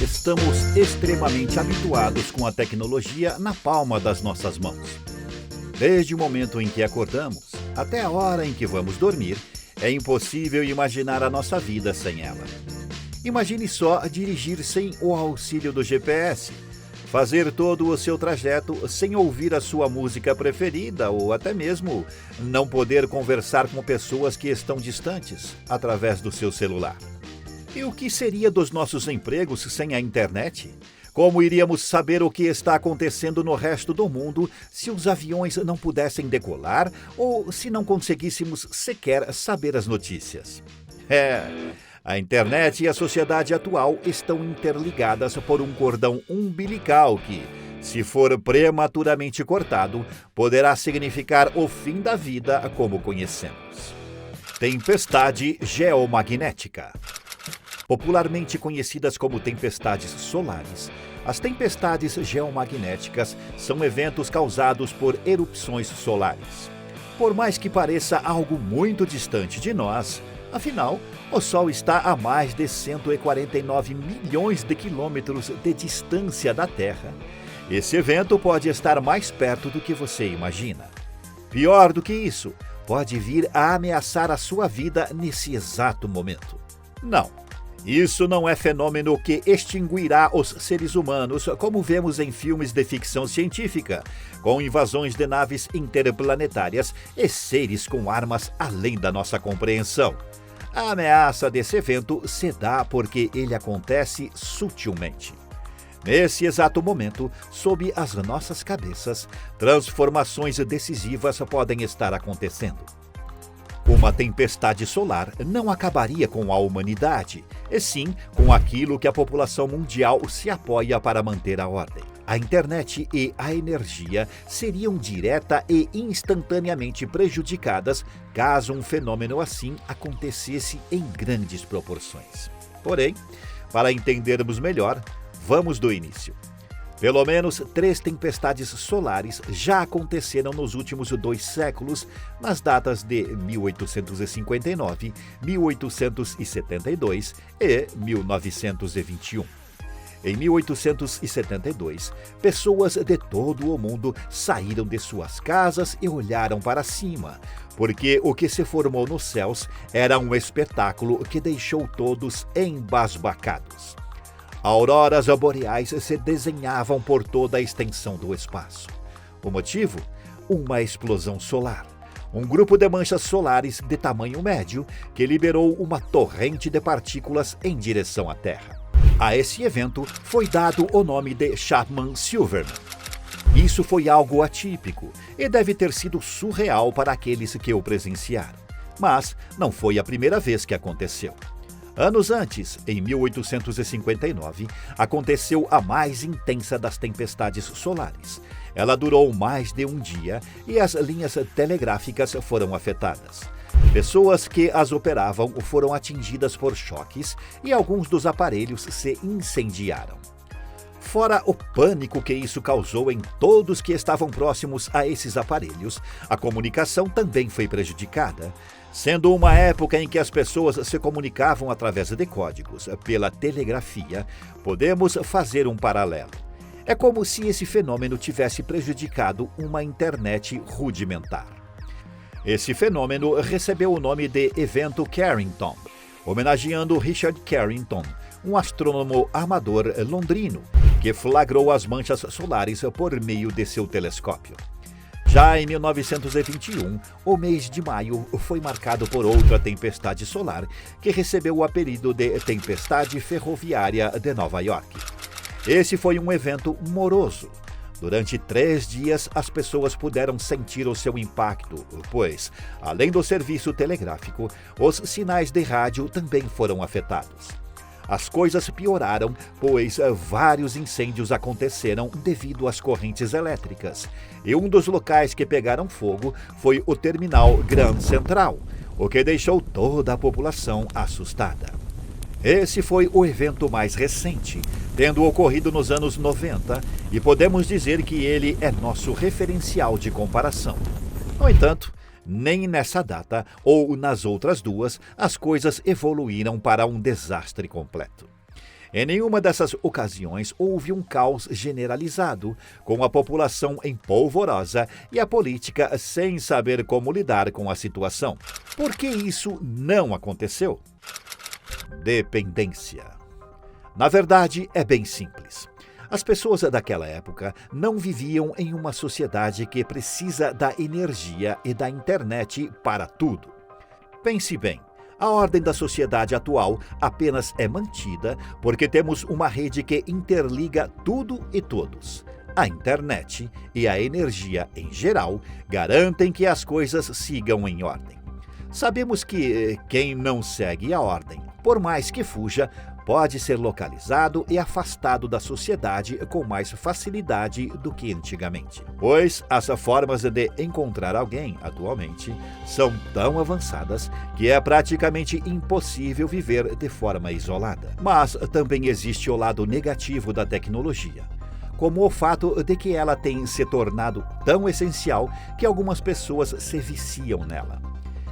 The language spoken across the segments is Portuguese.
Estamos extremamente habituados com a tecnologia na palma das nossas mãos. Desde o momento em que acordamos até a hora em que vamos dormir, é impossível imaginar a nossa vida sem ela. Imagine só dirigir sem o auxílio do GPS, fazer todo o seu trajeto sem ouvir a sua música preferida ou até mesmo não poder conversar com pessoas que estão distantes através do seu celular. E o que seria dos nossos empregos sem a internet? Como iríamos saber o que está acontecendo no resto do mundo se os aviões não pudessem decolar ou se não conseguíssemos sequer saber as notícias? A internet e a sociedade atual estão interligadas por um cordão umbilical que, se for prematuramente cortado, poderá significar o fim da vida como conhecemos. Tempestade geomagnética. Popularmente conhecidas como tempestades solares, as tempestades geomagnéticas são eventos causados por erupções solares. Por mais que pareça algo muito distante de nós, afinal, o Sol está a mais de 149 milhões de quilômetros de distância da Terra. Esse evento pode estar mais perto do que você imagina. Pior do que isso, pode vir a ameaçar a sua vida nesse exato momento. Não. Isso não é fenômeno que extinguirá os seres humanos, como vemos em filmes de ficção científica, com invasões de naves interplanetárias e seres com armas além da nossa compreensão. A ameaça desse evento se dá porque ele acontece sutilmente. Nesse exato momento, sob as nossas cabeças, transformações decisivas podem estar acontecendo. Uma tempestade solar não acabaria com a humanidade, e sim com aquilo que a população mundial se apoia para manter a ordem. A internet e a energia seriam direta e instantaneamente prejudicadas caso um fenômeno assim acontecesse em grandes proporções. Porém, para entendermos melhor, vamos do início. Pelo menos 3 tempestades solares já aconteceram nos últimos 2 séculos, nas datas de 1859, 1872 e 1921. Em 1872, pessoas de todo o mundo saíram de suas casas e olharam para cima, porque o que se formou nos céus era um espetáculo que deixou todos embasbacados. Auroras boreais se desenhavam por toda a extensão do espaço. O motivo? Uma explosão solar. Um grupo de manchas solares de tamanho médio que liberou uma torrente de partículas em direção à Terra. A esse evento foi dado o nome de Chapman-Silverman. Isso foi algo atípico e deve ter sido surreal para aqueles que o presenciaram. Mas não foi a primeira vez que aconteceu. Anos antes, em 1859, aconteceu a mais intensa das tempestades solares. Ela durou mais de um dia e as linhas telegráficas foram afetadas. Pessoas que as operavam foram atingidas por choques e alguns dos aparelhos se incendiaram. Fora o pânico que isso causou em todos que estavam próximos a esses aparelhos, a comunicação também foi prejudicada. Sendo uma época em que as pessoas se comunicavam através de códigos, pela telegrafia, podemos fazer um paralelo. É como se esse fenômeno tivesse prejudicado uma internet rudimentar. Esse fenômeno recebeu o nome de Evento Carrington, homenageando Richard Carrington, um astrônomo amador londrino, que flagrou as manchas solares por meio de seu telescópio. Já em 1921, o mês de maio foi marcado por outra tempestade solar, que recebeu o apelido de Tempestade Ferroviária de Nova York. Esse foi um evento moroso. Durante 3 dias, as pessoas puderam sentir o seu impacto, pois, além do serviço telegráfico, os sinais de rádio também foram afetados. As coisas pioraram, pois vários incêndios aconteceram devido às correntes elétricas. E um dos locais que pegaram fogo foi o terminal Grand Central, o que deixou toda a população assustada. Esse foi o evento mais recente, tendo ocorrido nos anos 90, e podemos dizer que ele é nosso referencial de comparação. No entanto, nem nessa data ou nas outras 2 as coisas evoluíram para um desastre completo. Em nenhuma dessas ocasiões houve um caos generalizado, com a população em polvorosa e a política sem saber como lidar com a situação. Por que isso não aconteceu? Dependência. Na verdade, é bem simples. As pessoas daquela época não viviam em uma sociedade que precisa da energia e da internet para tudo. Pense bem. A ordem da sociedade atual apenas é mantida porque temos uma rede que interliga tudo e todos. A internet e a energia em geral garantem que as coisas sigam em ordem. Sabemos que quem não segue a ordem, por mais que fuja, pode ser localizado e afastado da sociedade com mais facilidade do que antigamente. Pois as formas de encontrar alguém atualmente são tão avançadas que é praticamente impossível viver de forma isolada. Mas também existe o lado negativo da tecnologia, como o fato de que ela tem se tornado tão essencial que algumas pessoas se viciam nela.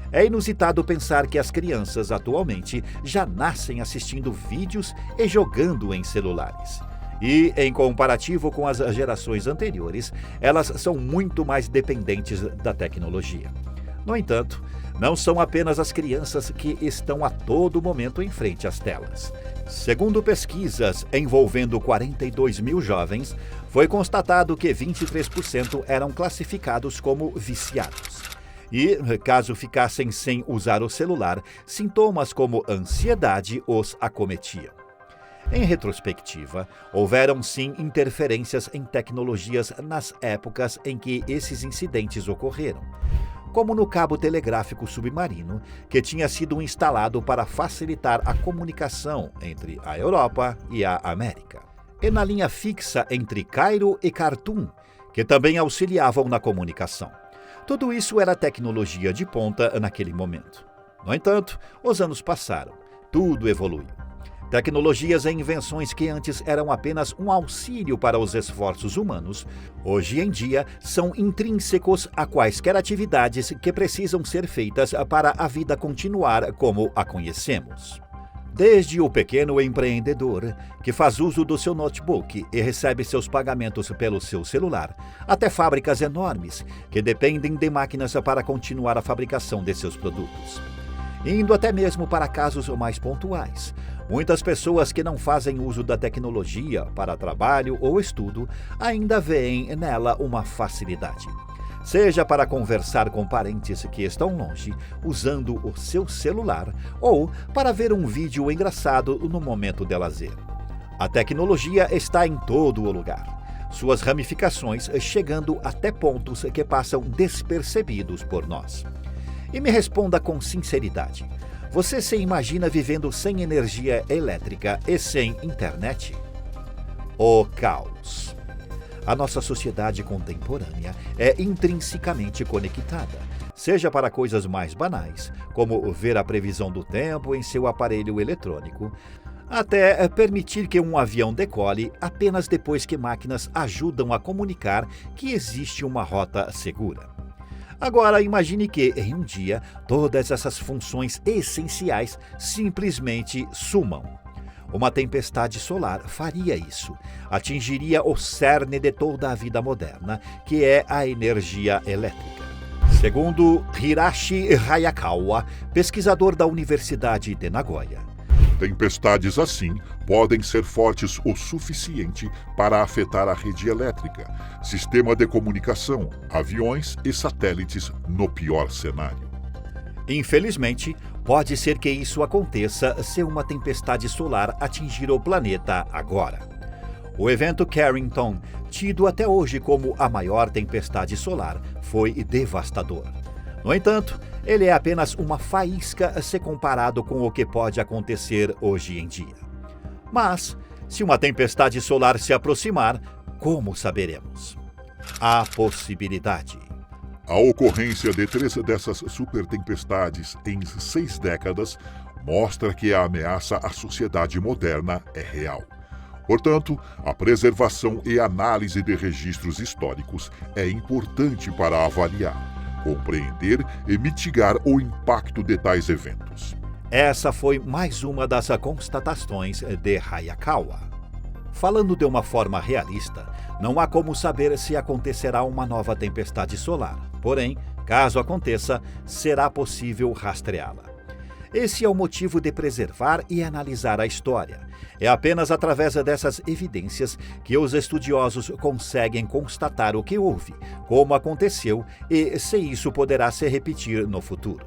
É inusitado pensar que as crianças atualmente já nascem assistindo vídeos e jogando em celulares. E, em comparativo com as gerações anteriores, elas são muito mais dependentes da tecnologia. No entanto, não são apenas as crianças que estão a todo momento em frente às telas. Segundo pesquisas envolvendo 42 mil jovens, foi constatado que 23% eram classificados como viciados. E, caso ficassem sem usar o celular, sintomas como ansiedade os acometiam. Em retrospectiva, houveram sim interferências em tecnologias nas épocas em que esses incidentes ocorreram, como no cabo telegráfico submarino, que tinha sido instalado para facilitar a comunicação entre a Europa e a América, e na linha fixa entre Cairo e Khartoum, que também auxiliavam na comunicação. Tudo isso era tecnologia de ponta naquele momento. No entanto, os anos passaram, tudo evoluiu. Tecnologias e invenções que antes eram apenas um auxílio para os esforços humanos, hoje em dia são intrínsecos a quaisquer atividades que precisam ser feitas para a vida continuar como a conhecemos. Desde o pequeno empreendedor, que faz uso do seu notebook e recebe seus pagamentos pelo seu celular, até fábricas enormes, que dependem de máquinas para continuar a fabricação de seus produtos. Indo até mesmo para casos mais pontuais. Muitas pessoas que não fazem uso da tecnologia para trabalho ou estudo ainda veem nela uma facilidade. Seja para conversar com parentes que estão longe, usando o seu celular, ou para ver um vídeo engraçado no momento de lazer. A tecnologia está em todo o lugar, suas ramificações chegando até pontos que passam despercebidos por nós. E me responda com sinceridade, você se imagina vivendo sem energia elétrica e sem internet? O caos. A nossa sociedade contemporânea é intrinsecamente conectada, seja para coisas mais banais, como ver a previsão do tempo em seu aparelho eletrônico, até permitir que um avião decole apenas depois que máquinas ajudam a comunicar que existe uma rota segura. Agora, imagine que, em um dia, todas essas funções essenciais simplesmente sumam. Uma tempestade solar faria isso. Atingiria o cerne de toda a vida moderna, que é a energia elétrica. Segundo Hirashi Hayakawa, pesquisador da Universidade de Nagoya, tempestades assim podem ser fortes o suficiente para afetar a rede elétrica, sistema de comunicação, aviões e satélites no pior cenário. Infelizmente, pode ser que isso aconteça se uma tempestade solar atingir o planeta agora. O evento Carrington, tido até hoje como a maior tempestade solar, foi devastador. No entanto, ele é apenas uma faísca se comparado com o que pode acontecer hoje em dia. Mas, se uma tempestade solar se aproximar, como saberemos? Há possibilidade. A ocorrência de 3 dessas supertempestades em 6 décadas mostra que a ameaça à sociedade moderna é real. Portanto, a preservação e análise de registros históricos é importante para avaliar, compreender e mitigar o impacto de tais eventos. Essa foi mais uma das constatações de Hayakawa. Falando de uma forma realista, não há como saber se acontecerá uma nova tempestade solar. Porém, caso aconteça, será possível rastreá-la. Esse é o motivo de preservar e analisar a história. É apenas através dessas evidências que os estudiosos conseguem constatar o que houve, como aconteceu e se isso poderá se repetir no futuro.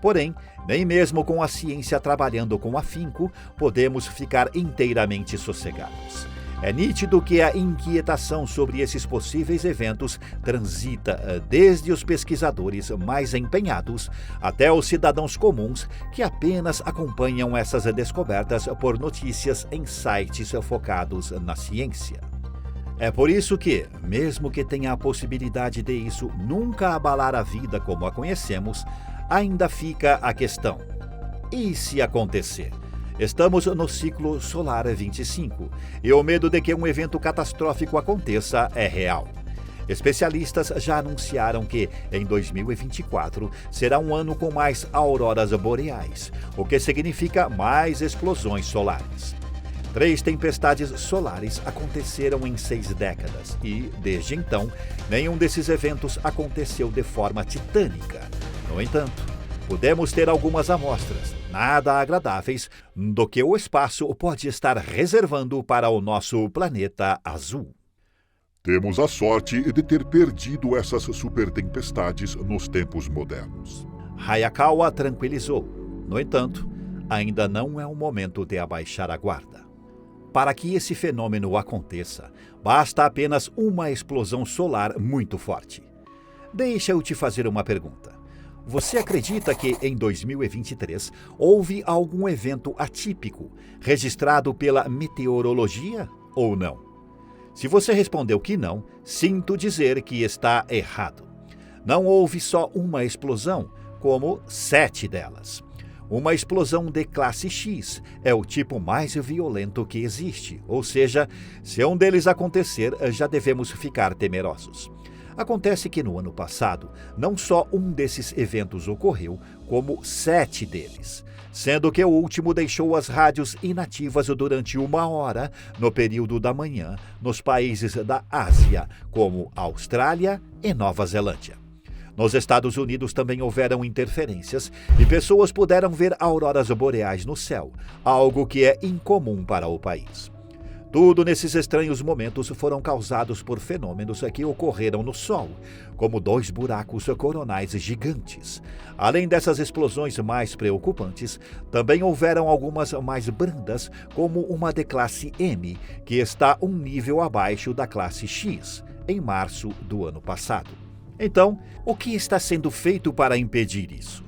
Porém, nem mesmo com a ciência trabalhando com afinco, podemos ficar inteiramente sossegados. É nítido que a inquietação sobre esses possíveis eventos transita desde os pesquisadores mais empenhados até os cidadãos comuns que apenas acompanham essas descobertas por notícias em sites focados na ciência. É por isso que, mesmo que tenha a possibilidade de isso nunca abalar a vida como a conhecemos, ainda fica a questão: e se acontecer? Estamos no ciclo solar 25 e o medo de que um evento catastrófico aconteça é real. Especialistas já anunciaram que, em 2024, será um ano com mais auroras boreais, o que significa mais explosões solares. 3 tempestades solares aconteceram em 6 décadas e, desde então, nenhum desses eventos aconteceu de forma titânica. No entanto, podemos ter algumas amostras, nada agradáveis, do que o espaço pode estar reservando para o nosso planeta azul. Temos a sorte de ter perdido essas supertempestades nos tempos modernos. Hayakawa tranquilizou. No entanto, ainda não é o momento de abaixar a guarda. Para que esse fenômeno aconteça, basta apenas uma explosão solar muito forte. Deixa eu te fazer uma pergunta. Você acredita que, em 2023, houve algum evento atípico registrado pela meteorologia ou não? Se você respondeu que não, sinto dizer que está errado. Não houve só uma explosão, como 7 delas. Uma explosão de classe X é o tipo mais violento que existe, ou seja, se um deles acontecer, já devemos ficar temerosos. Acontece que no ano passado, não só um desses eventos ocorreu, como 7 deles, sendo que o último deixou as rádios inativas durante 1 hora no período da manhã nos países da Ásia, como Austrália e Nova Zelândia. Nos Estados Unidos também houveram interferências e pessoas puderam ver auroras boreais no céu, algo que é incomum para o país. Tudo nesses estranhos momentos foram causados por fenômenos que ocorreram no Sol, como 2 buracos coronais gigantes. Além dessas explosões mais preocupantes, também houveram algumas mais brandas, como uma de classe M, que está um nível abaixo da classe X, em março do ano passado. Então, o que está sendo feito para impedir isso?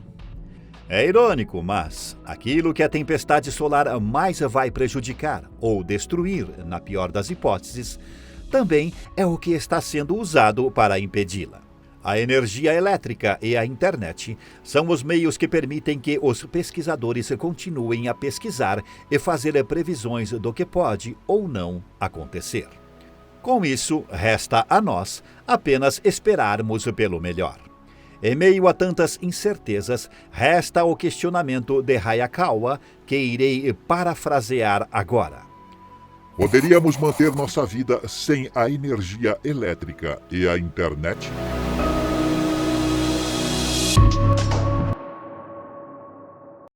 É irônico, mas aquilo que a tempestade solar mais vai prejudicar ou destruir, na pior das hipóteses, também é o que está sendo usado para impedi-la. A energia elétrica e a internet são os meios que permitem que os pesquisadores continuem a pesquisar e fazer previsões do que pode ou não acontecer. Com isso, resta a nós apenas esperarmos pelo melhor. Em meio a tantas incertezas, resta o questionamento de Hayakawa, que irei parafrasear agora. Poderíamos manter nossa vida sem a energia elétrica e a internet?